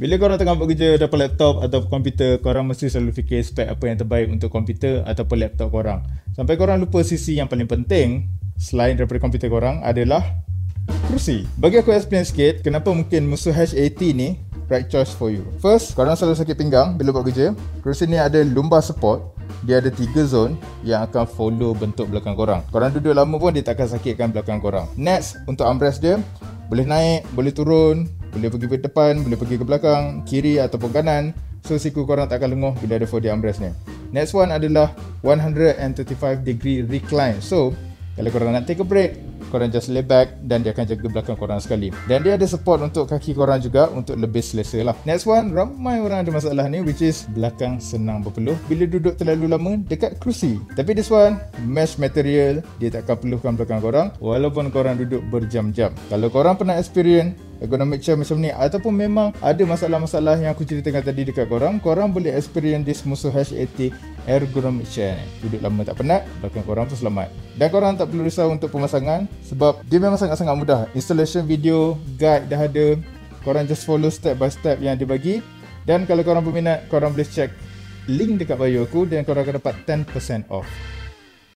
Bila korang tengah bekerja dapat laptop atau komputer, korang mesti selalu fikir spek apa yang terbaik untuk komputer ataupun laptop korang. Sampai korang lupa sisi yang paling penting selain daripada komputer korang adalah kerusi. Bagi aku explain sikit kenapa mungkin musuh H80 ni right choice for you. First, korang selalu sakit pinggang bila buat kerja. Kerusi ni ada lumbar support. Dia ada 3 zone yang akan follow bentuk belakang korang. Korang duduk lama pun dia tak akan sakitkan belakang korang. Next, untuk armrest dia boleh naik, boleh turun, boleh pergi ke depan, boleh pergi ke belakang, kiri ataupun kanan. So siku korang tak akan lenguh bila ada 4D armrest ni. Next one adalah 135 degree recline. So kalau korang nak take a break, korang just lay back dan dia akan jaga belakang korang sekali. Dan dia ada support untuk kaki korang juga untuk lebih selesa lah. Next one, ramai orang ada masalah ni, which is belakang senang berpeluh bila duduk terlalu lama dekat kerusi. Tapi this one, mesh material, dia tak akan peluhkan belakang korang walaupun korang duduk berjam-jam. Kalau korang pernah experience ergonomic chair macam ni ataupun memang ada masalah-masalah yang aku ceritakan tadi dekat korang, korang boleh experience this Musso H80 ergonomic chair ni. Duduk lama tak penat, belakang korang pun selamat. Dan korang tak perlu risau untuk pemasangan sebab dia memang sangat-sangat mudah. Installation video, guide dah ada. Korang just follow step by step yang dia bagi. Dan kalau korang berminat, korang boleh check link dekat bio aku dan korang akan dapat 10% off.